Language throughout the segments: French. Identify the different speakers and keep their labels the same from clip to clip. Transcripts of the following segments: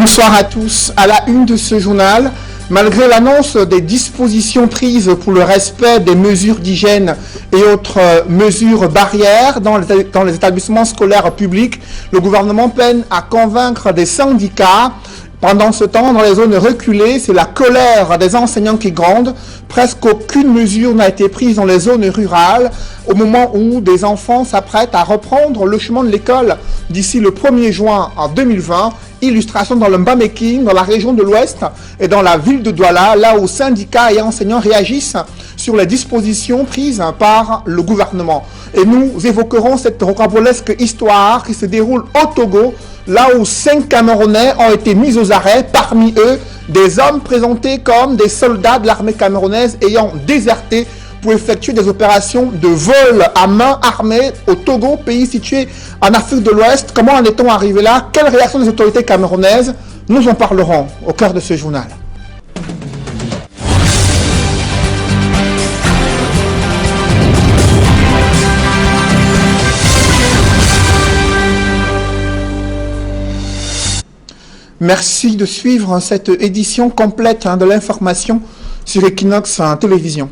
Speaker 1: Bonsoir à tous. À la une de ce journal, malgré l'annonce des dispositions prises pour le respect des mesures d'hygiène et autres mesures barrières dans les établissements scolaires publics, le gouvernement peine à convaincre des syndicats. Pendant ce temps, dans les zones reculées, c'est la colère des enseignants qui gronde. Presque aucune mesure n'a été prise dans les zones rurales au moment où des enfants s'apprêtent à reprendre le chemin de l'école d'ici le 1er juin en 2020. Illustration dans le Mbamekine, dans la région de l'Ouest et dans la ville de Douala, là où syndicats et enseignants réagissent sur les dispositions prises par le gouvernement. Et nous évoquerons cette rocambolesque histoire qui se déroule au Togo, là où 5 Camerounais ont été mis aux arrêts, parmi eux des hommes présentés comme des soldats de l'armée camerounaise ayant déserté pour effectuer des opérations de vol à main armée au Togo, pays situé en Afrique de l'Ouest. Comment en est-on arrivé là? Quelle réaction des autorités camerounaises? Nous en parlerons au cœur de ce journal. Merci de suivre cette édition complète de l'information sur Equinox Télévision.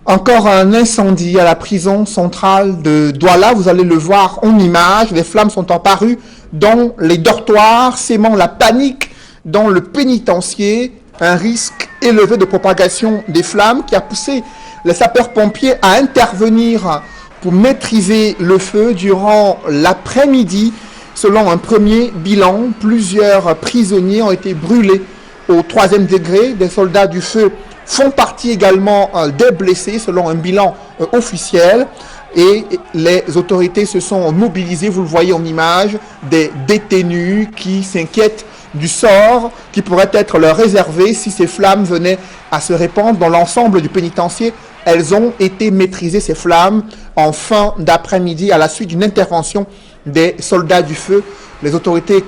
Speaker 1: Encore un incendie à la prison centrale de Douala, vous allez le voir en image, les flammes sont apparues dans les dortoirs, sémant la panique dans le pénitencier, un risque élevé de propagation des flammes qui a poussé les sapeurs-pompiers à intervenir pour maîtriser le feu durant l'après-midi. Selon un premier bilan, plusieurs prisonniers ont été brûlés au 3e degré. Des soldats du feu font partie également des blessés, selon un bilan officiel. Et les autorités se sont mobilisées, vous le voyez en image, des détenus qui s'inquiètent du sort qui pourrait être leur réservé si ces flammes venaient à se répandre dans l'ensemble du pénitencier. Elles ont été maîtrisées, ces flammes, en fin d'après-midi à la suite d'une intervention des soldats du feu. Les autorités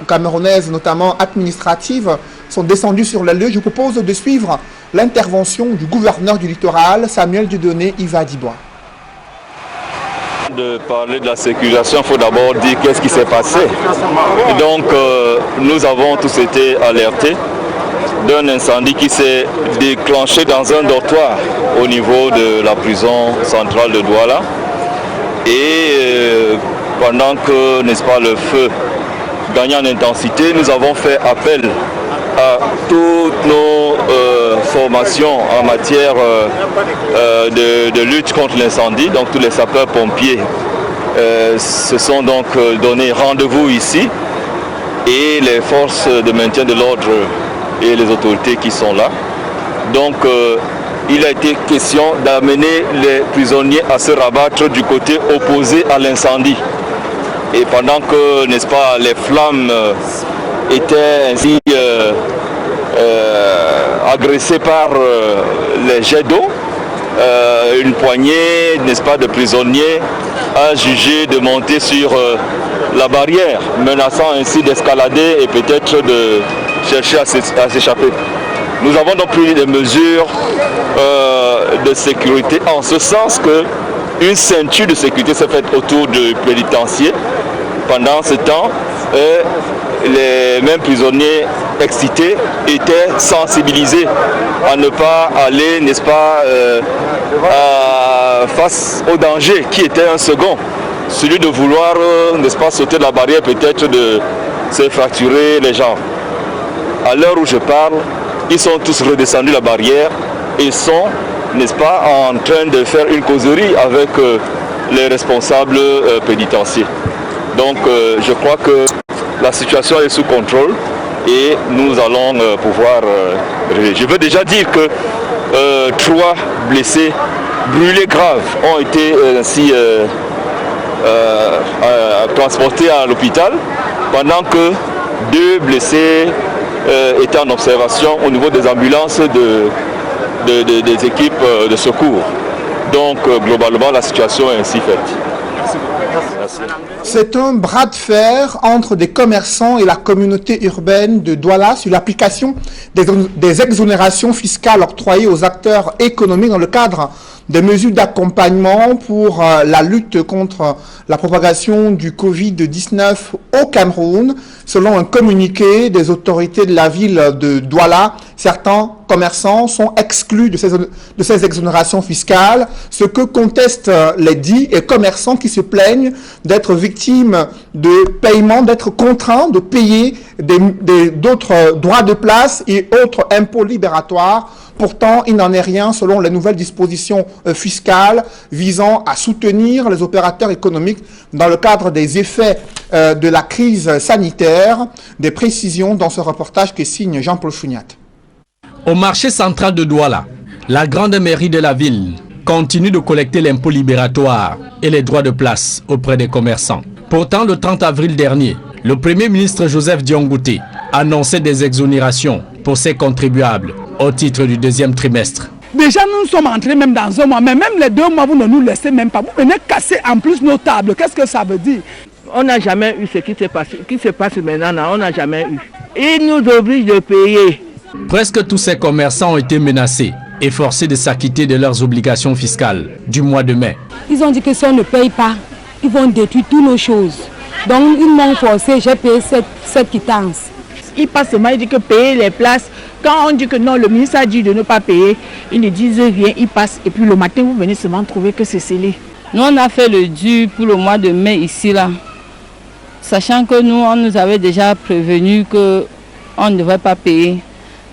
Speaker 1: camerounaises, notamment administratives, sont descendues sur les lieux. Je vous propose de suivre l'intervention du gouverneur du littoral, Samuel Dieudonné Ivadibois.
Speaker 2: De parler de la sécurisation, il faut d'abord dire qu'est-ce qui s'est passé. Et donc, nous avons tous été alertés d'un incendie qui s'est déclenché dans un dortoir au niveau de la prison centrale de Douala. Et pendant que, n'est-ce pas, le feu gagnait en intensité, nous avons fait appel à toutes nos formations en matière de lutte contre l'incendie. Donc tous les sapeurs-pompiers se sont donc donné rendez-vous ici et les forces de maintien de l'ordre et les autorités qui sont là. Donc il a été question d'amener les prisonniers à se rabattre du côté opposé à l'incendie. Et pendant que, n'est-ce pas, les flammes étaient ainsi agressées par les jets d'eau, une poignée, n'est-ce pas, de prisonniers a jugé de monter sur la barrière, menaçant ainsi d'escalader et peut-être de chercher à s'échapper. Nous avons donc pris des mesures de sécurité en ce sens que une ceinture de sécurité s'est faite autour du pénitencier. Pendant ce temps, les mêmes prisonniers excités étaient sensibilisés à ne pas aller, n'est-ce pas, face au danger qui était un second, celui de vouloir, n'est-ce pas, sauter de la barrière, peut-être de se fracturer les jambes. À l'heure où je parle, ils sont tous redescendus la barrière et sont, n'est-ce pas, en train de faire une causerie avec les responsables pénitentiaires. Donc je crois que la situation est sous contrôle et nous allons pouvoir régler. Je veux déjà dire que 3 blessés brûlés graves ont été ainsi transportés à l'hôpital, pendant que 2 blessés étaient en observation au niveau des ambulances des équipes de secours. Donc globalement la situation est ainsi faite. Merci.
Speaker 1: C'est un bras de fer entre des commerçants et la communauté urbaine de Douala sur l'application des exonérations fiscales octroyées aux acteurs économiques dans le cadre des mesures d'accompagnement pour la lutte contre la propagation du Covid-19 au Cameroun. Selon un communiqué des autorités de la ville de Douala, certains commerçants sont exclus de ces exonérations fiscales, ce que contestent les dits et commerçants qui se plaignent d'être victimes de paiements, d'être contraints de payer d'autres droits de place et autres impôts libératoires. Pourtant, il n'en est rien selon les nouvelles dispositions fiscales visant à soutenir les opérateurs économiques dans le cadre des effets de la crise sanitaire. Des précisions dans ce reportage que signe Jean-Paul Chouniat.
Speaker 3: Au marché central de Douala, la grande mairie de la ville continue de collecter l'impôt libératoire et les droits de place auprès des commerçants. Pourtant, le 30 avril dernier, le Premier ministre Joseph Diongouté annonçait des exonérations pour ses contribuables au titre du deuxième trimestre.
Speaker 4: Déjà, nous sommes entrés même dans un mois, mais même les 2 mois, vous ne nous laissez même pas. Vous venez casser en plus nos tables. Qu'est-ce que ça veut dire?
Speaker 5: On n'a jamais eu ce qui se passe maintenant, on n'a jamais eu. Ils nous obligent de payer.
Speaker 3: Presque tous ces commerçants ont été menacés et forcés de s'acquitter de leurs obligations fiscales du mois de mai.
Speaker 6: Ils ont dit que si on ne paye pas, ils vont détruire toutes nos choses. Donc ils m'ont forcé, j'ai payé cette quittance.
Speaker 5: Ils passent seulement, ils disent que payer les places. Quand on dit que non, le ministre a dit de ne pas payer, ils nous disent viens, ils passent. Et puis le matin, vous venez seulement trouver que c'est scellé.
Speaker 7: Nous, on a fait le dû pour le mois de mai ici, là. Sachant que nous, on nous avait déjà prévenu qu'on ne devrait pas payer.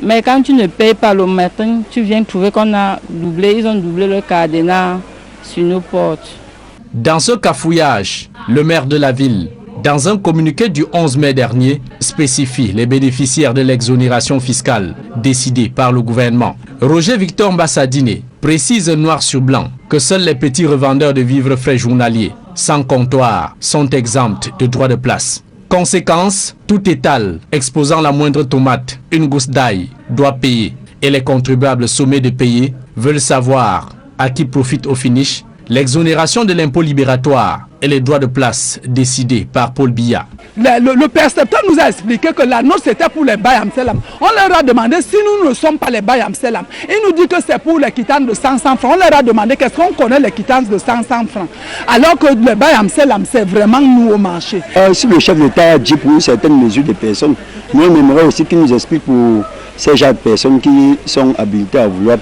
Speaker 7: Mais quand tu ne payes pas le matin, tu viens trouver qu'on a doublé, ils ont doublé le cadenas sur nos portes.
Speaker 3: Dans ce cafouillage, le maire de la ville, dans un communiqué du 11 mai dernier, spécifie les bénéficiaires de l'exonération fiscale décidée par le gouvernement. Roger Victor Mbassadine précise noir sur blanc que seuls les petits revendeurs de vivres frais journaliers, sans comptoir, sont exempts de droits de place. Conséquence, tout étal exposant la moindre tomate, une gousse d'ail, doit payer. Et les contribuables sommés de payer veulent savoir à qui profite au finish l'exonération de l'impôt libératoire et les droits de place décidés par Paul Biya.
Speaker 4: Le percepteur nous a expliqué que la note c'était pour les Bayam Selam. On leur a demandé si nous ne sommes pas les Bayam Selam. Il nous dit que c'est pour les quittances de 500 francs. On leur a demandé qu'est-ce qu'on connaît les quittances de 500 francs. Alors que les Bayam Selam, c'est vraiment nous au marché.
Speaker 8: Si le chef d'État a dit pour une certaine mesure de personnes, nous on aimerait aussi qu'il nous explique pour ces gens de personnes qui sont habilitées à vouloir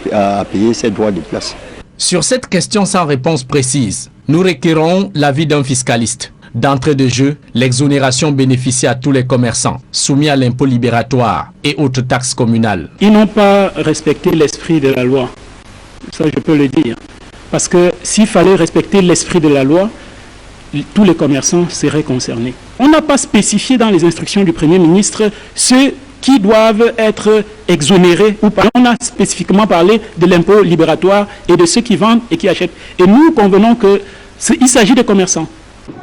Speaker 8: payer ces droits de place.
Speaker 3: Sur cette question sans réponse précise, nous requérons l'avis d'un fiscaliste. D'entrée de jeu, l'exonération bénéficie à tous les commerçants soumis à l'impôt libératoire et autres taxes communales.
Speaker 9: Ils n'ont pas respecté l'esprit de la loi. Ça, je peux le dire. Parce que s'il fallait respecter l'esprit de la loi, tous les commerçants seraient concernés. On n'a pas spécifié dans les instructions du Premier ministre ceux qui doivent être exonérés ou pas. On a spécifiquement parlé de l'impôt libératoire et de ceux qui vendent et qui achètent. Et nous convenons qu'il s'agit des commerçants.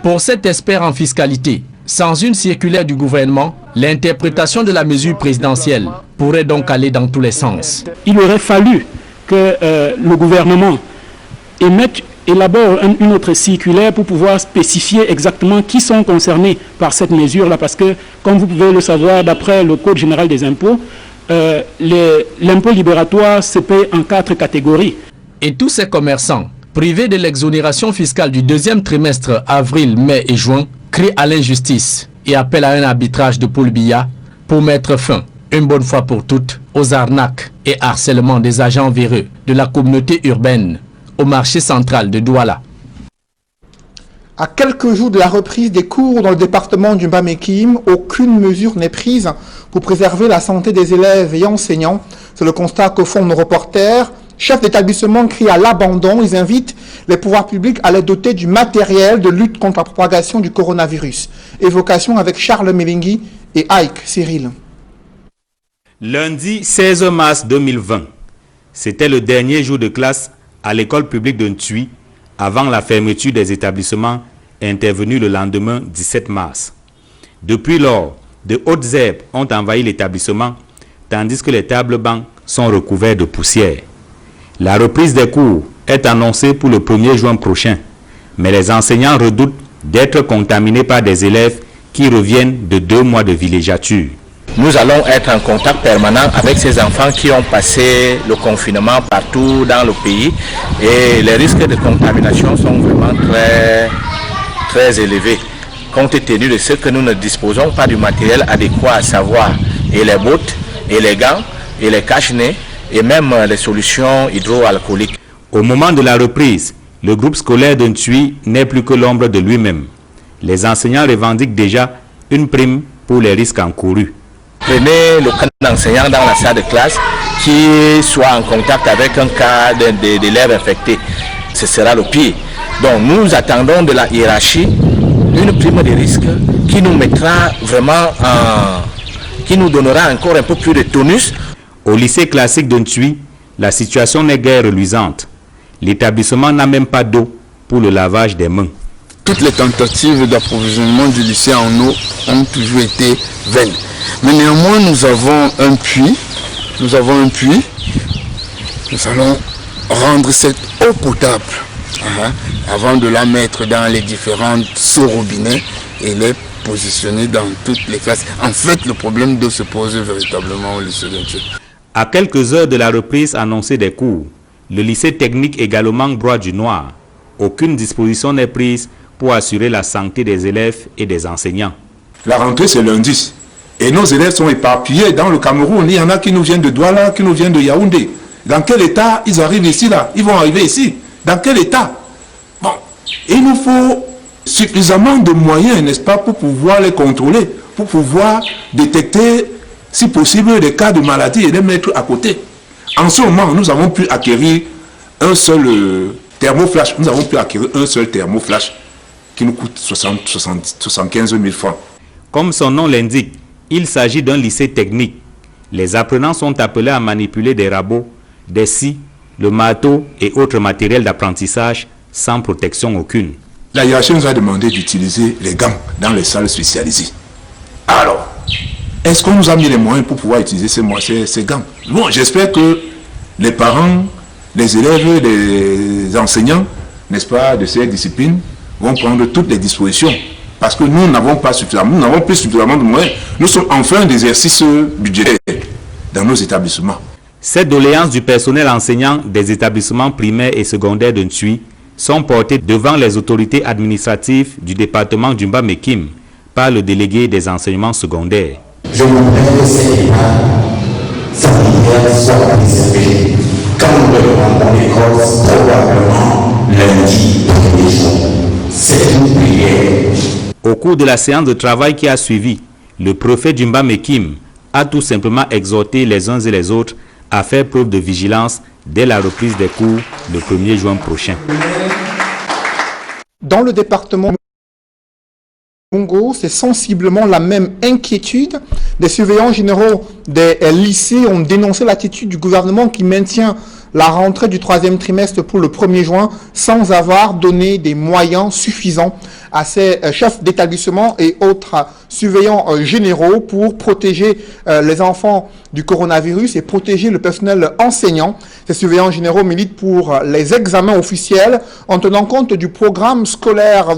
Speaker 3: Pour cet expert en fiscalité, sans une circulaire du gouvernement, l'interprétation de la mesure présidentielle pourrait donc aller dans tous les sens.
Speaker 9: Il aurait fallu que le gouvernement élabore une autre circulaire pour pouvoir spécifier exactement qui sont concernés par cette mesure-là. Parce que, comme vous pouvez le savoir, d'après le Code général des impôts, l'impôt libératoire se paie en 4 catégories.
Speaker 3: Et tous ces commerçants, privés de l'exonération fiscale du deuxième trimestre avril, mai et juin, crient à l'injustice et appellent à un arbitrage de Paul Biya pour mettre fin, une bonne fois pour toutes, aux arnaques et harcèlements des agents véreux de la communauté urbaine au marché central de Douala.
Speaker 1: À quelques jours de la reprise des cours dans le département du Bas-Mékim, aucune mesure n'est prise pour préserver la santé des élèves et enseignants. C'est le constat que font nos reporters. Chefs d'établissement crient à l'abandon. Ils invitent les pouvoirs publics à les doter du matériel de lutte contre la propagation du coronavirus. Évocation avec Charles Melingui et Ike Cyril.
Speaker 10: Lundi 16 mars 2020, c'était le dernier jour de classe à l'école publique de Ntui avant la fermeture des établissements intervenue le lendemain 17 mars. Depuis lors, de hautes herbes ont envahi l'établissement tandis que les tables bancs sont recouverts de poussière. La reprise des cours est annoncée pour le 1er juin prochain, mais les enseignants redoutent d'être contaminés par des élèves qui reviennent de 2 mois de villégiature.
Speaker 3: Nous allons être en contact permanent avec ces enfants qui ont passé le confinement partout dans le pays et les risques de contamination sont vraiment très élevés, compte tenu de ce que nous ne disposons pas du matériel adéquat, à savoir et les bottes, et les gants, et les cache-nez, et même les solutions hydroalcooliques.
Speaker 10: Au moment de la reprise, le groupe scolaire de Ntui n'est plus que l'ombre de lui-même. Les enseignants revendiquent déjà une prime pour les risques encourus.
Speaker 3: Prenez le cas d'enseignant dans la salle de classe qui soit en contact avec un cas d'élève infecté. Ce sera le pire. Donc nous attendons de la hiérarchie une prime de risque qui nous mettra vraiment qui nous donnera encore un peu plus de tonus.
Speaker 10: Au lycée classique de Ntui, la situation n'est guère reluisante. L'établissement n'a même pas d'eau pour le lavage des mains.
Speaker 11: Toutes les tentatives d'approvisionnement du lycée en eau ont toujours été vaines. Mais néanmoins, nous avons un puits. Nous allons rendre cette eau potable avant de la mettre dans les différentes seaux robinets et les positionner dans toutes les classes. En fait, le problème d'eau se pose véritablement au lycée de Ntui.
Speaker 10: À quelques heures de la reprise annoncée des cours, le lycée technique également broie du noir. Aucune disposition n'est prise pour assurer la santé des élèves et des enseignants.
Speaker 12: La rentrée, c'est lundi. Et nos élèves sont éparpillés dans le Cameroun. Il y en a qui nous viennent de Douala, qui nous viennent de Yaoundé. Dans quel état ils arrivent ici, là? Ils vont arriver ici. Dans quel état? Bon, il nous faut suffisamment de moyens, n'est-ce pas, pour pouvoir les contrôler, pour pouvoir détecter, si possible, des cas de maladie et les mettre à côté. En ce moment, nous avons pu acquérir un seul thermoflash. Nous avons pu acquérir un seul thermoflash qui nous coûte 75 000 francs.
Speaker 10: Comme son nom l'indique, il s'agit d'un lycée technique. Les apprenants sont appelés à manipuler des rabots, des scies, le marteau et autres matériels d'apprentissage sans protection aucune.
Speaker 12: La hiérarchie nous a demandé d'utiliser les gants dans les salles spécialisées. Alors, est-ce qu'on nous a mis les moyens pour pouvoir utiliser ces gants? Bon, j'espère que les parents, les élèves, les enseignants, n'est-ce pas, de ces disciplines vont prendre toutes les dispositions. Parce que nous n'avons pas suffisamment, nous n'avons plus suffisamment de moyens. Nous sommes en fin d'exercice budgétaire dans nos établissements.
Speaker 10: Ces doléances du personnel enseignant des établissements primaires et secondaires de Ntui sont portées devant les autorités administratives du département d'Umba Mekim par le délégué des enseignements secondaires.
Speaker 13: Je voudrais que ces débats sanitaires soient préservés quand nous reprendrons l'école probablement lundi premier jour. C'est une prière.
Speaker 10: Au cours de la séance de travail qui a suivi, le préfet d'Umba Mekim a tout simplement exhorté les uns et les autres à faire preuve de vigilance dès la reprise des cours le 1er juin prochain.
Speaker 1: Dans le département Mungo, c'est sensiblement la même inquiétude. Des surveillants généraux des lycées ont dénoncé l'attitude du gouvernement qui maintient la rentrée du 3e trimestre pour le 1er juin sans avoir donné des moyens suffisants à ces chefs d'établissement et autres surveillants généraux pour protéger les enfants du coronavirus et protéger le personnel enseignant. Ces surveillants généraux militent pour les examens officiels en tenant compte du programme scolaire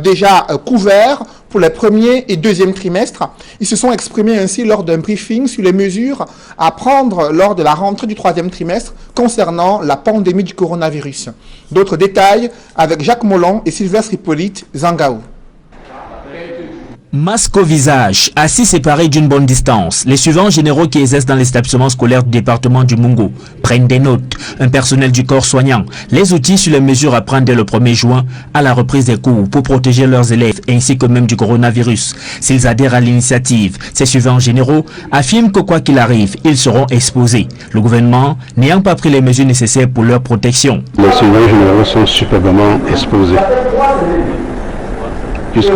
Speaker 1: déjà couvert pour les premiers et deuxièmes trimestres. Ils se sont exprimés ainsi lors d'un briefing sur les mesures à prendre lors de la rentrée du 3e trimestre concernant la pandémie du coronavirus. D'autres détails avec Jacques Molon et Sylvestre Hippolyte Zangaou.
Speaker 14: Masque au visage, assis séparés d'une bonne distance, les suivants généraux qui exercent dans l'établissement scolaire du département du Mungo prennent des notes, un personnel du corps soignant, les outils sur les mesures à prendre dès le 1er juin à la reprise des cours pour protéger leurs élèves ainsi que même du coronavirus. S'ils adhèrent à l'initiative, ces suivants généraux affirment que quoi qu'il arrive, ils seront exposés, le gouvernement n'ayant pas pris les mesures nécessaires pour leur protection.
Speaker 8: Les suivants généraux sont superbement exposés, puisque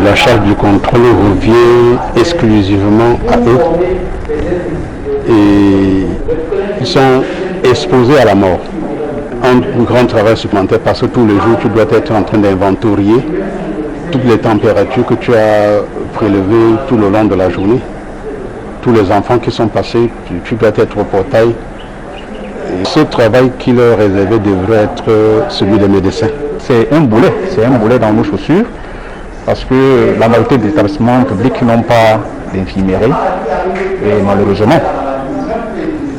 Speaker 8: la charge du contrôle revient exclusivement à eux et ils sont exposés à la mort. Un grand travail supplémentaire parce que tous les jours tu dois être en train d'inventorier toutes les températures que tu as prélevées tout le long de la journée. Tous les enfants qui sont passés, tu dois être au portail. Et ce travail qui leur est réservé devrait être celui des médecins. C'est un boulet dans nos chaussures. Parce que la majorité des établissements publics n'ont pas d'infirmerie, et malheureusement.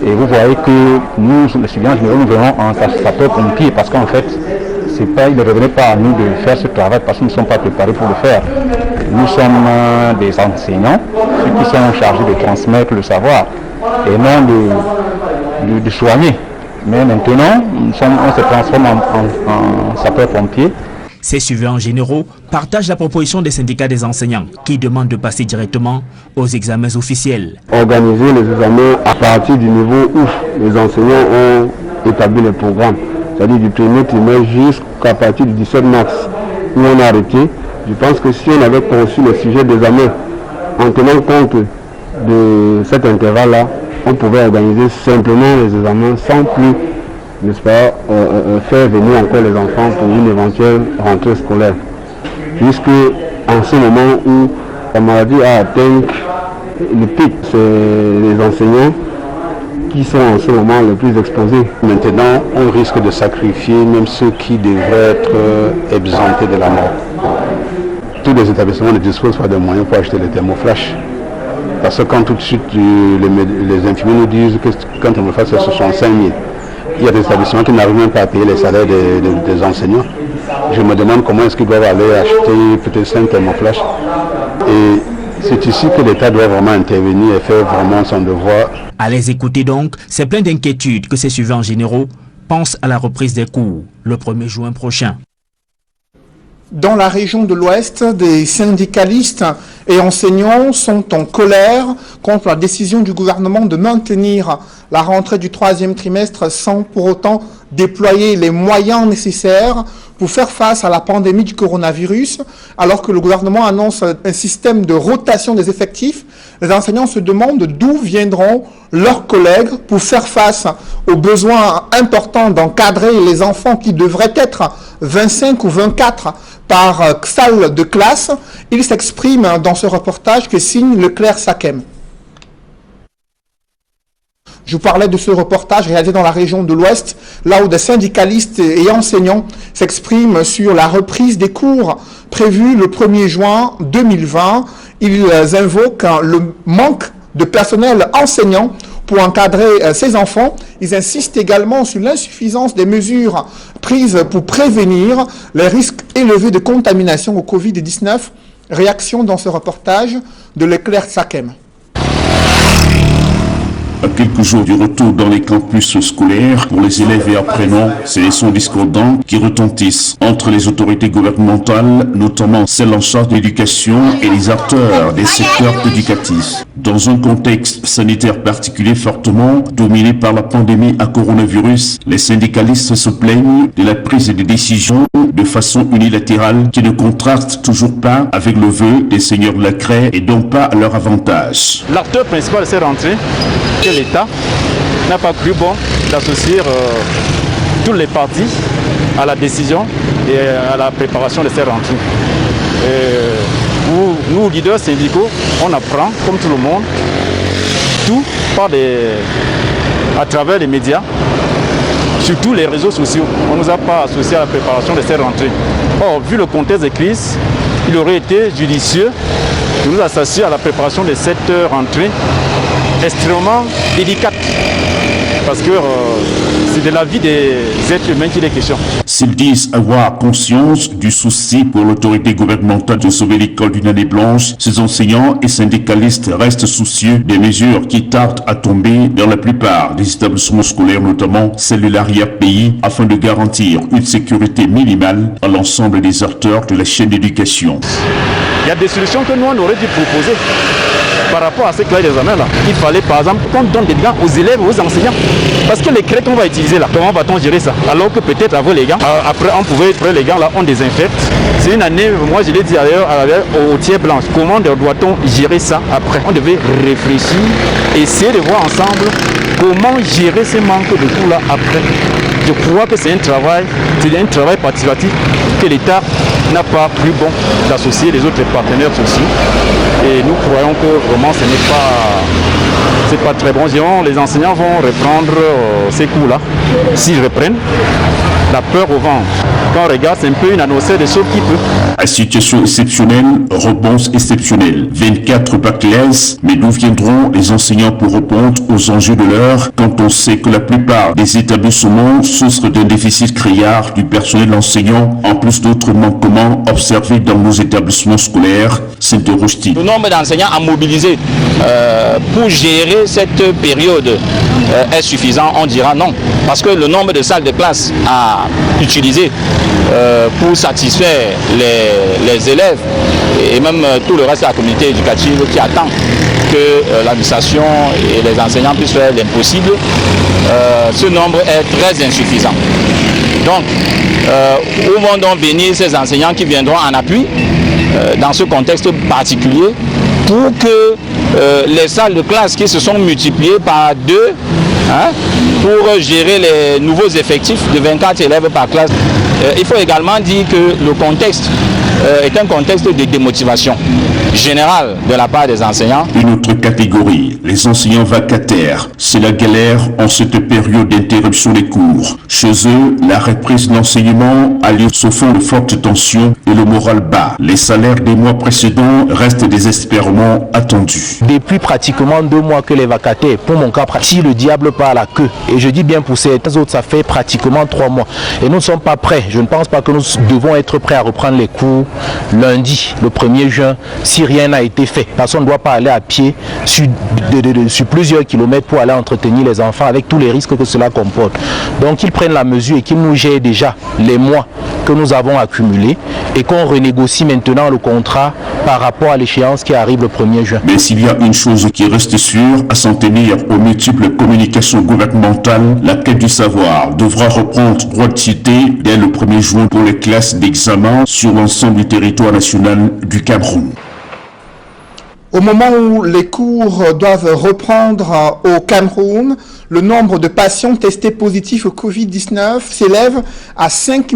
Speaker 8: Et vous voyez que nous, les surveillants généraux, nous venons en sapeur-pompier parce qu'en fait, il ne revenait pas à nous de faire ce travail parce que nous ne sommes pas préparés pour le faire. Nous sommes des enseignants, ceux qui sont chargés de transmettre le savoir et non de soigner. Mais maintenant, on se transforme en sapeur-pompier.
Speaker 14: Ces surveillants généraux partagent la proposition des syndicats des enseignants qui demandent de passer directement aux examens officiels.
Speaker 15: Organiser les examens à partir du niveau où les enseignants ont établi les programmes, c'est-à-dire du premier trimestre jusqu'à partir du 17 mars où on a arrêté. Je pense que si on avait conçu le sujet d'examen en tenant compte de cet intervalle-là, on pouvait organiser simplement les examens sans plus, n'est-ce pas, faire venir encore les enfants pour une éventuelle rentrée scolaire. Puisque en ce moment où la maladie a atteint le pic, c'est les enseignants qui sont en ce moment les plus exposés.
Speaker 8: Maintenant, on risque de sacrifier même ceux qui devraient être exemptés de la mort. Tous les établissements ne disposent pas de moyens pour acheter les thermoflash. Parce que quand tout de suite les infirmiers nous disent que quand on me fait c'est 65 000, il y a des établissements qui n'arrivent même pas à payer les salaires des enseignants. Je me demande comment est-ce qu'ils doivent aller acheter peut-être 5 thermoflash. Et c'est ici que l'État doit vraiment intervenir et faire vraiment son devoir.
Speaker 14: À les écouter donc, c'est plein d'inquiétudes que ces surveillants généraux pensent à la reprise des cours le 1er juin prochain.
Speaker 1: Dans la région de l'Ouest, des syndicalistes et enseignants sont en colère contre la décision du gouvernement de maintenir la rentrée du 3e trimestre sans pour autant déployer les moyens nécessaires pour faire face à la pandémie du coronavirus. Alors que le gouvernement annonce un système de rotation des effectifs, les enseignants se demandent d'où viendront leurs collègues pour faire face aux besoins importants d'encadrer les enfants qui devraient être 25 ou 24 par salle de classe. Il s'exprime dans ce reportage que signe Leclerc Sakem. Je vous parlais de ce reportage réalisé dans la région de l'Ouest, là où des syndicalistes et enseignants s'expriment sur la reprise des cours prévus le 1er juin 2020. Ils invoquent le manque de personnel enseignant pour encadrer ces enfants. Ils insistent également sur l'insuffisance des mesures prises pour prévenir les risques élevés de contamination au Covid-19. Réaction dans ce reportage de Leclerc Sakem.
Speaker 16: À quelques jours du retour dans les campus scolaires, pour les élèves et apprenants, c'est les sons discordants qui retentissent entre les autorités gouvernementales, notamment celles en charge de l'éducation et les acteurs des secteurs éducatifs. Dans un contexte sanitaire particulier fortement dominé par la pandémie à coronavirus, les syndicalistes se plaignent de la prise de décisions de façon unilatérale qui ne contraste toujours pas avec le vœu des seigneurs de la craie et donc pas à leur avantage.
Speaker 17: L'acteur principal de ces rentrées, que l'État n'a pas cru bon d'associer tous les partis à la décision et à la préparation de ces rentrées. Nous, leaders syndicaux, on apprend, comme tout le monde, tout à travers les médias, surtout les réseaux sociaux. On ne nous a pas associés à la préparation de ces rentrées. Or, vu le contexte de crise, il aurait été judicieux de nous associer à la préparation de cette rentrée extrêmement délicate, parce que c'est de la vie des êtres humains qu'il est question.
Speaker 16: S'ils disent avoir conscience du souci pour l'autorité gouvernementale de sauver l'école d'une année blanche, ces enseignants et syndicalistes restent soucieux des mesures qui tardent à tomber dans la plupart des établissements scolaires, notamment celles de l'arrière-pays, afin de garantir une sécurité minimale à l'ensemble des acteurs de la chaîne d'éducation.
Speaker 17: Il y a des solutions que nous on aurait dû proposer par rapport à ces classes d'examen-là. Il fallait par exemple qu'on donne des gants aux élèves et aux enseignants. Parce que les crêtes qu'on va utiliser là, comment va-t-on gérer ça? Alors que peut-être avant les gants, après on pouvait prendre les gants là, on désinfecte. C'est une année, moi je l'ai dit d'ailleurs au tiers blanche. Comment doit-on gérer ça après? On devait réfléchir, essayer de voir ensemble comment gérer ces manques de cours là après. Je crois que c'est un travail participatif que l'État n'a pas cru bon d'associer les autres partenaires sociaux. Et nous croyons que vraiment ce n'est pas très bon. Les enseignants vont reprendre ces cours-là. S'ils reprennent, la peur au ventre. quand on regarde, c'est un peu une annonceur de sauve qui peut.
Speaker 16: À situation exceptionnelle, réponse exceptionnelle. 24 bacs LES, mais d'où viendront les enseignants pour répondre aux enjeux de l'heure quand on sait que la plupart des établissements souffrent d'un déficit criard du personnel enseignant, en plus d'autres manquements observés dans nos établissements scolaires, s'interroge-t-il.
Speaker 18: Le nombre d'enseignants à mobiliser pour gérer cette période est suffisant? On dira non, parce que le nombre de salles de classe à utiliser pour satisfaire les élèves et même tout le reste de la communauté éducative qui attend que l'administration et les enseignants puissent faire l'impossible, ce nombre est très insuffisant. Donc, où vont donc venir ces enseignants qui viendront en appui dans ce contexte particulier pour que les salles de classe qui se sont multipliées par 2 pour gérer les nouveaux effectifs de 24 élèves par classe. Il faut également dire que le contexte est un contexte de démotivation générale de la part des enseignants.
Speaker 16: Une autre catégorie, les enseignants vacataires. C'est la galère en cette période d'interruption des cours. Chez eux, la reprise de l'enseignement a lieu sous fond de forte tension et le moral bas. Les salaires des mois précédents restent désespérément attendus.
Speaker 19: Depuis pratiquement 2 mois que les vacataires, pour mon cas, si le diable part à la queue, et je dis bien pour certains autres, ça fait pratiquement 3 mois. Et nous ne sommes pas prêts. Je ne pense pas que nous devons être prêts à reprendre les cours lundi, le 1er juin, si rien n'a été fait. Personne ne doit pas aller à pied sur plusieurs kilomètres pour aller entretenir les enfants avec tous les risques que cela comporte. Donc qu'ils prennent la mesure et qu'ils nous gèrent déjà les mois que nous avons accumulés et qu'on renégocie maintenant le contrat par rapport à l'échéance qui arrive le 1er juin.
Speaker 16: Mais s'il y a une chose qui reste sûre, à s'en tenir aux multiples communications gouvernementales, la quête du savoir devra reprendre droit de cité dès le 1er juin pour les classes d'examen sur l'ensemble du territoire national du Cameroun.
Speaker 1: Au moment où les cours doivent reprendre au Cameroun, le nombre de patients testés positifs au Covid-19 s'élève à 5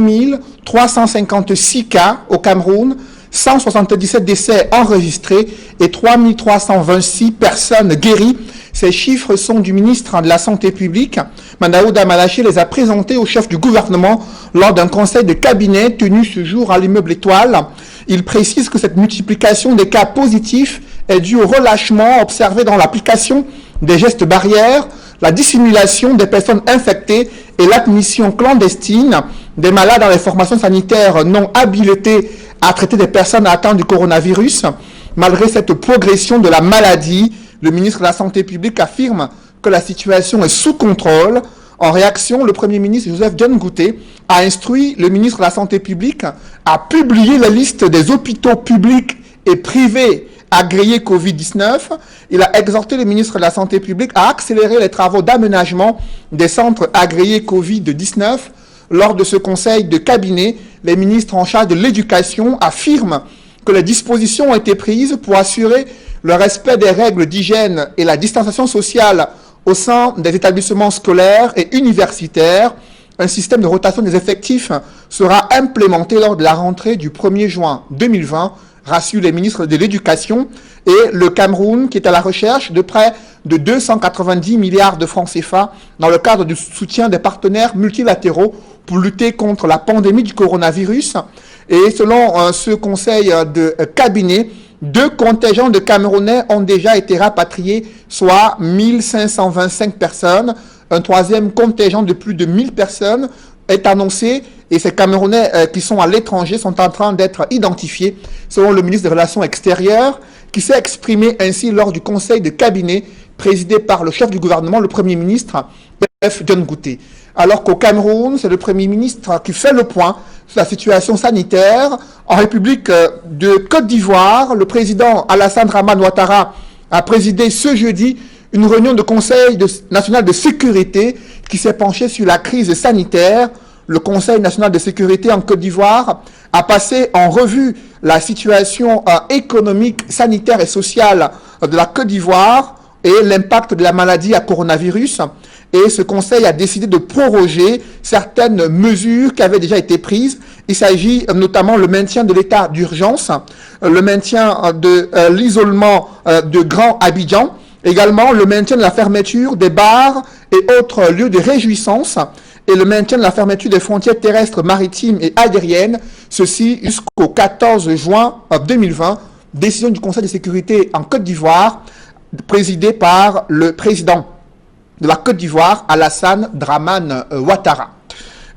Speaker 1: 356 cas au Cameroun, 177 décès enregistrés et 3 326 personnes guéries. Ces chiffres sont du ministre de la Santé publique. Madaouda Malaché les a présentés au chef du gouvernement lors d'un conseil de cabinet tenu ce jour à l'immeuble Étoile. Il précise que cette multiplication des cas positifs est due au relâchement observé dans l'application des gestes barrières, la dissimulation des personnes infectées et l'admission clandestine des malades dans les formations sanitaires non habilitées à traiter des personnes atteintes du coronavirus. Malgré cette progression de la maladie, le ministre de la Santé publique affirme que la situation est sous contrôle. En réaction, le Premier ministre Joseph John Gouté a instruit le ministre de la Santé publique à publier la liste des hôpitaux publics et privés agréés Covid-19. Il a exhorté le ministre de la Santé publique à accélérer les travaux d'aménagement des centres agréés Covid-19. Lors de ce conseil de cabinet, les ministres en charge de l'éducation affirment que les dispositions ont été prises pour assurer le respect des règles d'hygiène et la distanciation sociale au sein des établissements scolaires et universitaires. Un système de rotation des effectifs sera implémenté lors de la rentrée du 1er juin 2020, rassurent les ministres de l'Éducation, et le Cameroun qui est à la recherche de près de 290 milliards de francs CFA dans le cadre du soutien des partenaires multilatéraux pour lutter contre la pandémie du coronavirus. Et selon ce conseil de cabinet, 2 contingents de Camerounais ont déjà été rapatriés, soit 1525 personnes. Un 3e contingent de plus de 1000 personnes est annoncé et ces Camerounais qui sont à l'étranger sont en train d'être identifiés, selon le ministre des Relations extérieures, qui s'est exprimé ainsi lors du conseil de cabinet présidé par le chef du gouvernement, le Premier ministre, Joseph John Gouté. Alors qu'au Cameroun, c'est le Premier ministre qui fait le point sur la situation sanitaire. En République de Côte d'Ivoire, le président Alassane Dramane Ouattara a présidé ce jeudi une réunion de Conseil national de sécurité qui s'est penché sur la crise sanitaire. Le Conseil national de sécurité en Côte d'Ivoire a passé en revue la situation économique, sanitaire et sociale de la Côte d'Ivoire et l'impact de la maladie à coronavirus. Et ce conseil a décidé de proroger certaines mesures qui avaient déjà été prises. Il s'agit notamment le maintien de l'état d'urgence, le maintien de l'isolement de Grand Abidjan, également le maintien de la fermeture des bars et autres lieux de réjouissance, et le maintien de la fermeture des frontières terrestres, maritimes et aériennes, ceci jusqu'au 14 juin 2020, décision du Conseil de sécurité en Côte d'Ivoire, présidée par le président de la Côte d'Ivoire, Alassane Dramane Ouattara.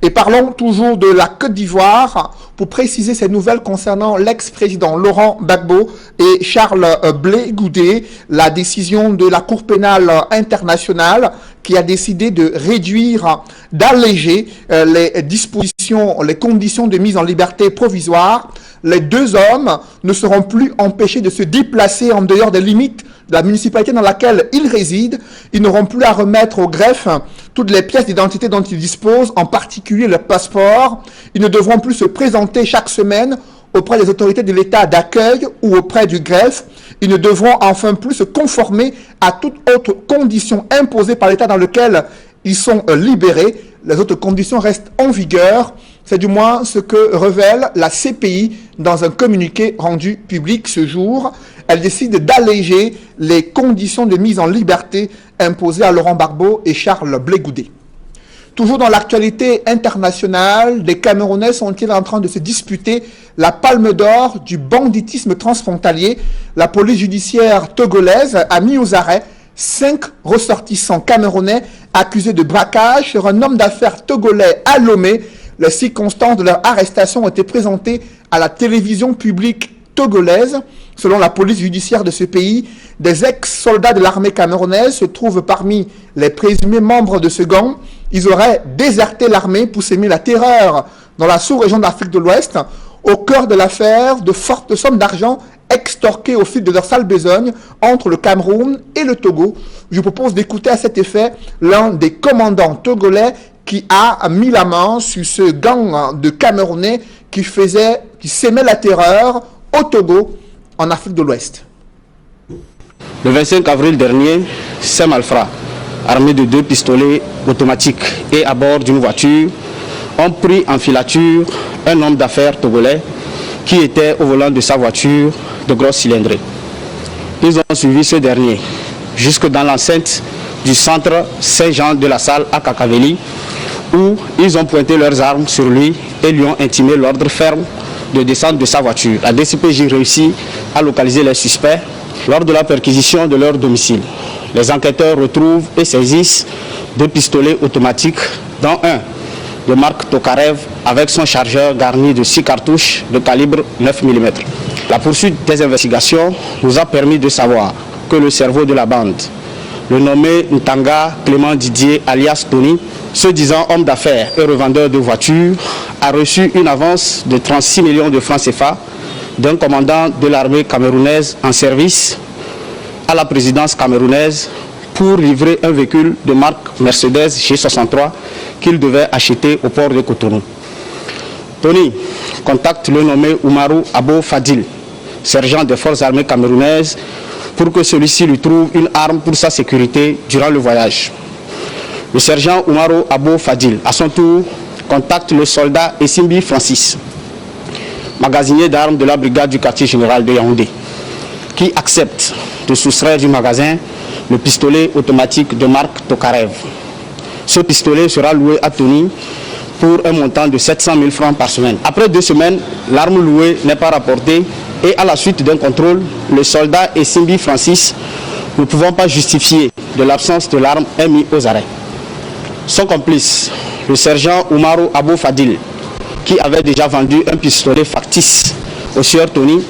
Speaker 1: Et parlons toujours de la Côte d'Ivoire pour préciser ces nouvelles concernant l'ex-président Laurent Gbagbo et Charles Blé Goudé, la décision de la Cour pénale internationale qui a décidé de réduire, d'alléger les dispositions, les conditions de mise en liberté provisoire. Les deux hommes ne seront plus empêchés de se déplacer en dehors des limites de la municipalité dans laquelle ils résident. Ils n'auront plus à remettre au greffe toutes les pièces d'identité dont ils disposent, en particulier le passeport. Ils ne devront plus se présenter chaque semaine auprès des autorités de l'État d'accueil ou auprès du greffe. Ils ne devront enfin plus se conformer à toute autre condition imposée par l'État dans lequel ils sont libérés. Les autres conditions restent en vigueur. C'est du moins ce que révèle la CPI dans un communiqué rendu public ce jour. Elle décide d'alléger les conditions de mise en liberté imposées à Laurent Gbagbo et Charles Blé Goudé. Toujours dans l'actualité internationale, des Camerounais sont-ils en train de se disputer la palme d'or du banditisme transfrontalier? La police judiciaire togolaise a mis aux arrêts 5 ressortissants camerounais accusés de braquage sur un homme d'affaires togolais à Lomé. Les circonstances de leur arrestation ont été présentées à la télévision publique togolaise. Selon la police judiciaire de ce pays, des ex-soldats de l'armée camerounaise se trouvent parmi les présumés membres de ce gang. Ils auraient déserté l'armée pour s'aimer la terreur dans la sous-région d'Afrique de l'Ouest. Au cœur de l'affaire, de fortes sommes d'argent extorquées au fil de leur sale besogne entre le Cameroun et le Togo. Je vous propose d'écouter à cet effet l'un des commandants togolais qui a mis la main sur ce gang de Camerounais qui s'aimait la terreur au Togo, en Afrique de l'Ouest.
Speaker 20: Le 25 avril dernier, 5 malfrats, armés de 2 pistolets automatiques et à bord d'une voiture, ont pris en filature un homme d'affaires togolais qui était au volant de sa voiture de grosse cylindrée. Ils ont suivi ce dernier jusque dans l'enceinte du centre Saint-Jean de la Salle à Kakaveli, où ils ont pointé leurs armes sur lui et lui ont intimé l'ordre ferme de descendre de sa voiture. La DCPJ réussit à localiser les suspects lors de la perquisition de leur domicile. Les enquêteurs retrouvent et saisissent 2 pistolets automatiques, dont un de marque Tokarev avec son chargeur garni de 6 cartouches de calibre 9 mm. La poursuite des investigations nous a permis de savoir que le cerveau de la bande, le nommé Ntanga Clément Didier alias Tony, se disant homme d'affaires et revendeur de voitures, a reçu une avance de 36 millions de francs CFA d'un commandant de l'armée camerounaise en service à la présidence camerounaise pour livrer un véhicule de marque Mercedes G63 qu'il devait acheter au port de Cotonou. Tony contacte le nommé Oumarou Abo Fadil, sergent des forces armées camerounaises, pour que celui-ci lui trouve une arme pour sa sécurité durant le voyage. Le sergent Oumarou Abo Fadil, à son tour, contacte le soldat Essimbi Francis, magasinier d'armes de la brigade du quartier général de Yaoundé, qui accepte de soustraire du magasin le pistolet automatique de marque Tokarev. Ce pistolet sera loué à Tony pour un montant de 700 000 francs par semaine. Après 2 semaines, l'arme louée n'est pas rapportée et à la suite d'un contrôle, le soldat Essimbi Francis, ne pouvant pas justifier de l'absence de l'arme, est mis aux arrêts. Son complice, le sergent Oumarou Abo Fadil, qui avait déjà vendu un pistolet factice au sieur Tony,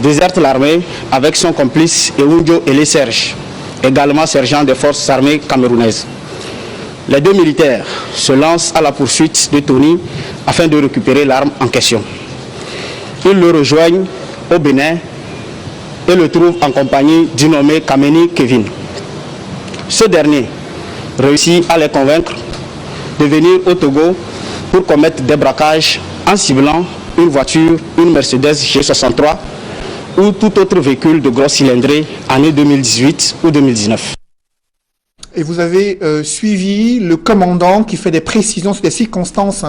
Speaker 20: déserte l'armée avec son complice Eunjo Ele Serge, également sergent des forces armées camerounaises. Les 2 militaires se lancent à la poursuite de Tony afin de récupérer l'arme en question. Ils le rejoignent au Bénin et le trouvent en compagnie du nommé Kameni Kevin. Ce dernier réussit à les convaincre de venir au Togo pour commettre des braquages en ciblant une voiture, une Mercedes G63 ou tout autre véhicule de grosse cylindrée année 2018 ou 2019.
Speaker 1: Et vous avez suivi le commandant qui fait des précisions sur les circonstances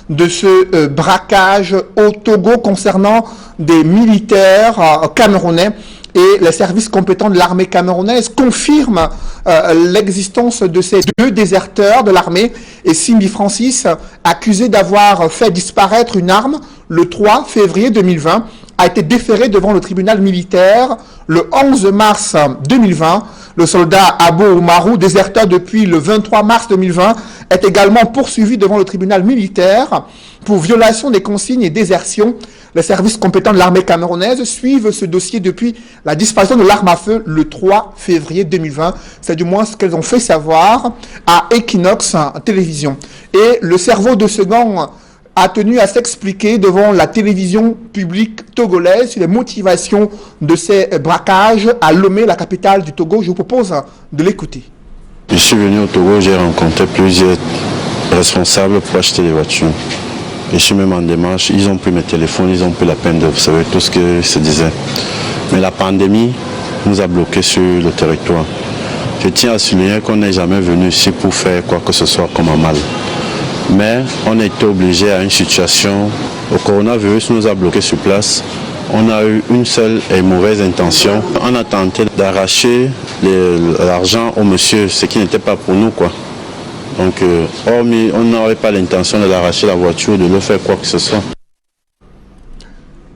Speaker 1: de ce braquage au Togo concernant des militaires camerounais et les services compétents de l'armée camerounaise confirment l'existence de ces 2 déserteurs de l'armée. Et Simbi Francis, accusé d'avoir fait disparaître une arme le 3 février 2020, a été déféré devant le tribunal militaire le 11 mars 2020. Le soldat Abo Oumarou, déserteur depuis le 23 mars 2020, est également poursuivi devant le tribunal militaire pour violation des consignes et désertion. Les services compétents de l'armée camerounaise suivent ce dossier depuis la disparition de l'arme à feu le 3 février 2020. C'est du moins ce qu'elles ont fait savoir à Equinox Télévision. Et le cerveau de ce gang a tenu à s'expliquer devant la télévision publique togolaise sur les motivations de ces braquages à Lomé, la capitale du Togo. Je vous propose de l'écouter.
Speaker 21: Je suis venu au Togo, j'ai rencontré plusieurs responsables pour acheter des voitures. Et je suis même en démarche, ils ont pris mes téléphones, ils ont pris la peine de vous savez tout ce que se disait. Mais la pandémie nous a bloqués sur le territoire. Je tiens à souligner qu'on n'est jamais venu ici pour faire quoi que ce soit comme un mal. Mais on a été obligé à une situation, le coronavirus nous a bloqués sur place. On a eu une seule et mauvaise intention. On a tenté d'arracher l'argent au monsieur, ce qui n'était pas pour nous, quoi. Donc, on n'aurait pas l'intention de l'arracher la voiture, de le faire quoi que ce soit.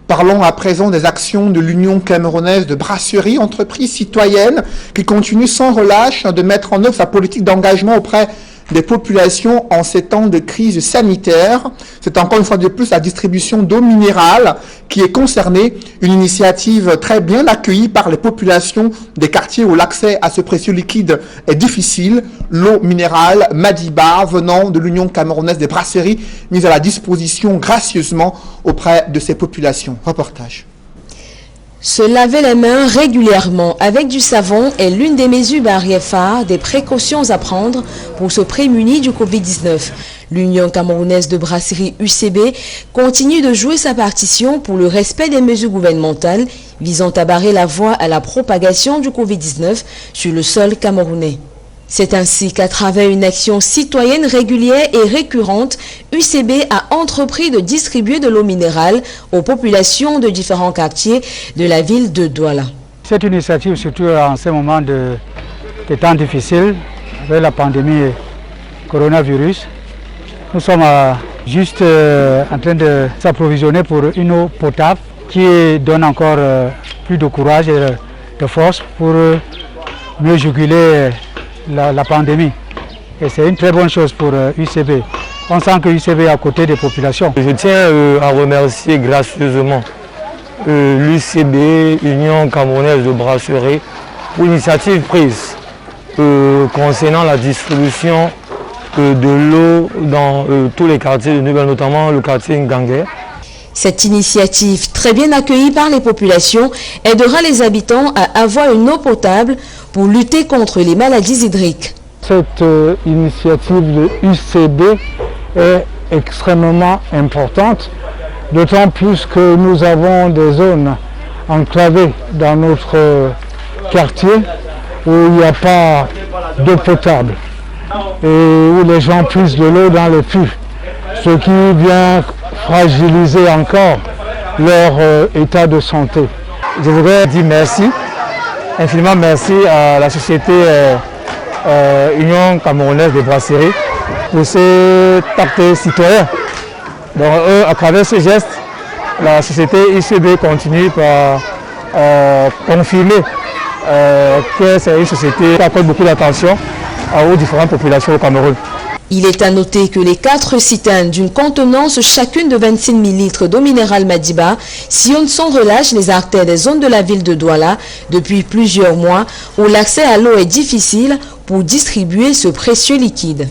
Speaker 1: Parlons à présent des actions de l'Union camerounaise de brasserie, entreprise citoyenne qui continue sans relâche de mettre en œuvre sa politique d'engagement auprès des populations en ces temps de crise sanitaire. C'est encore une fois de plus la distribution d'eau minérale qui est concernée, une initiative très bien accueillie par les populations des quartiers où l'accès à ce précieux liquide est difficile. L'eau minérale Madiba venant de l'Union camerounaise des brasseries mise à la disposition gracieusement auprès de ces populations. Reportage.
Speaker 22: Se laver les mains régulièrement avec du savon est l'une des mesures barrières phares des précautions à prendre pour se prémunir du Covid-19. L'Union camerounaise de brasserie UCB continue de jouer sa partition pour le respect des mesures gouvernementales visant à barrer la voie à la propagation du Covid-19 sur le sol camerounais. C'est ainsi qu'à travers une action citoyenne régulière et récurrente, UCB a entrepris de distribuer de l'eau minérale aux populations de différents quartiers de la ville de Douala.
Speaker 23: Cette initiative, surtout en ce moment de temps difficiles, avec la pandémie coronavirus, nous sommes juste en train de s'approvisionner pour une eau potable qui donne encore plus de courage et de force pour mieux juguler la pandémie. Et c'est une très bonne chose pour UCB. On sent que UCB est à côté des populations.
Speaker 24: Je tiens à remercier gracieusement l'UCB, Union camerounaise de brasserie, pour l'initiative prise concernant la distribution de l'eau dans tous les quartiers de Nouvelle, notamment le quartier Ngangué.
Speaker 22: Cette initiative, très bien accueillie par les populations, aidera les habitants à avoir une eau potable pour lutter contre les maladies hydriques.
Speaker 23: Cette initiative de UCB est extrêmement importante, d'autant plus que nous avons des zones enclavées dans notre quartier où il n'y a pas d'eau potable et où les gens puissent de l'eau dans les puits, ce qui vient fragiliser encore leur état de santé.
Speaker 24: Je voudrais dire merci, infiniment merci à la société Union camerounaise de brasserie pour cet acte citoyen. Donc, à travers ce geste, la société UCB continue par confirmer que c'est une société qui accorde beaucoup d'attention aux différentes populations au Cameroun.
Speaker 22: Il est à noter que les 4 citernes d'une contenance chacune de 26 000 litres d'eau minérale Madiba sillonnent sans relâche les artères des zones de la ville de Douala depuis plusieurs mois où l'accès à l'eau est difficile pour distribuer ce précieux liquide.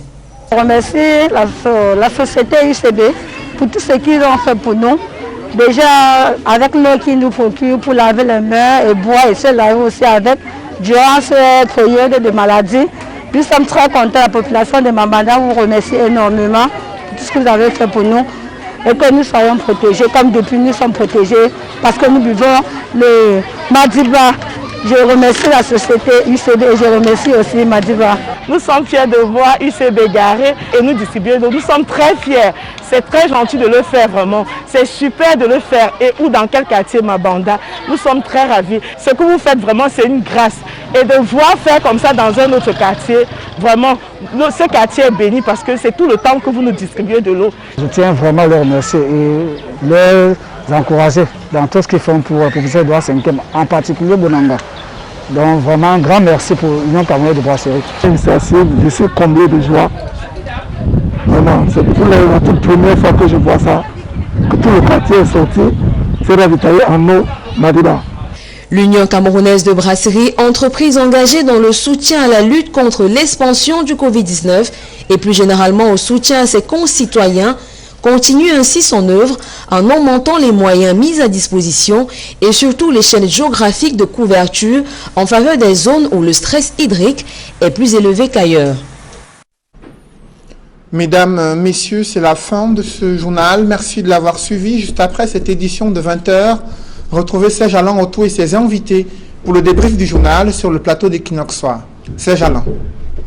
Speaker 25: Je remercie la société UCB pour tout ce qu'ils ont fait pour nous. Déjà avec l'eau qu'ils nous procurent pour laver les mains et boire et se laver aussi avec durant cette période de maladie. Nous sommes très contents, la population de Mambanda vous remercie énormément pour tout ce que vous avez fait pour nous et que nous soyons protégés, comme depuis nous sommes protégés parce que nous buvons le Madiba Je remercie la société UCB et je remercie aussi Madiba.
Speaker 2: Nous sommes fiers de voir UCB garé et nous distribuer. Nous sommes très fiers. C'est très gentil de le faire vraiment. C'est super de le faire. Et où dans quel quartier Mabanda? Nous sommes très ravis. Ce que vous faites vraiment, c'est une grâce. Et de voir faire comme ça dans un autre quartier, vraiment, ce quartier est béni parce que c'est tout le temps que vous nous distribuez de l'eau.
Speaker 23: Je tiens vraiment à les remercier et les encourager dans tout ce qu'ils font pour le professeur Edouard 5e, en particulier Bonanga. Donc vraiment un grand merci pour l'Union camerounaise de brasserie.
Speaker 24: Je suis comblé de joie. Vraiment, c'est pour la toute première fois que je vois ça, que tout le quartier est sorti, c'est ravitaillé en eau Madiba.
Speaker 22: L'Union camerounaise de brasserie, entreprise engagée dans le soutien à la lutte contre l'expansion du Covid-19 et plus généralement au soutien à ses concitoyens, continue ainsi son œuvre en augmentant les moyens mis à disposition et surtout l'échelle géographique de couverture en faveur des zones où le stress hydrique est plus élevé qu'ailleurs.
Speaker 1: Mesdames, Messieurs, c'est la fin de ce journal. Merci de l'avoir suivi. Juste après cette édition de 20h, retrouvez Serge Alain Otto et ses invités pour le débrief du journal sur le plateau d'Equinox Soir. Serge Alain.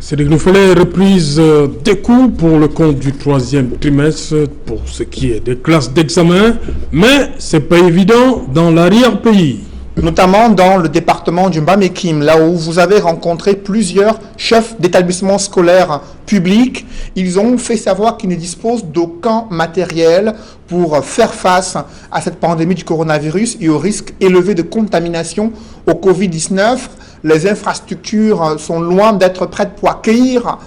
Speaker 4: C'est qu'il nous fallait reprise des cours pour le compte du 3e trimestre pour ce qui est des classes d'examen, mais c'est pas évident dans l'arrière-pays.
Speaker 1: Notamment dans le département du Mbamekime, là où vous avez rencontré plusieurs chefs d'établissements scolaires publics. Ils ont fait savoir qu'ils ne disposent d'aucun matériel pour faire face à cette pandémie du coronavirus et au risque élevé de contamination au Covid-19. Les infrastructures sont loin d'être prêtes pour accueillir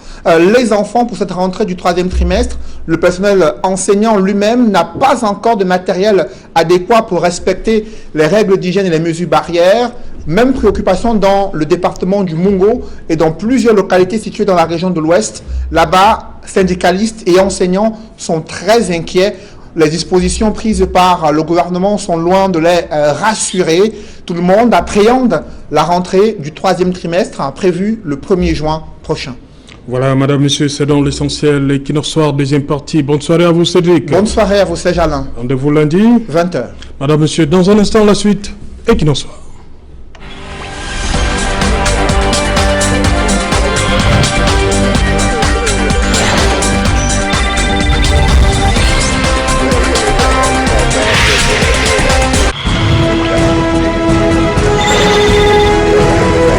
Speaker 1: les enfants pour cette rentrée du 3e trimestre. Le personnel enseignant lui-même n'a pas encore de matériel adéquat pour respecter les règles d'hygiène et les mesures barrières. Même préoccupation dans le département du Mungo et dans plusieurs localités situées dans la région de l'Ouest. Là-bas, syndicalistes et enseignants sont très inquiets. Les dispositions prises par le gouvernement sont loin de les rassurer. Tout le monde appréhende la rentrée du 3e trimestre prévue le 1er juin prochain.
Speaker 4: Voilà, madame, monsieur, c'est dans l'essentiel. Equinox Soir, deuxième partie. Bonne soirée à vous, Cédric.
Speaker 1: Bonne soirée à vous, Serge Alain.
Speaker 4: Rendez-vous lundi.
Speaker 1: 20h.
Speaker 4: Madame, monsieur, dans un instant, la suite. Equinox Soir.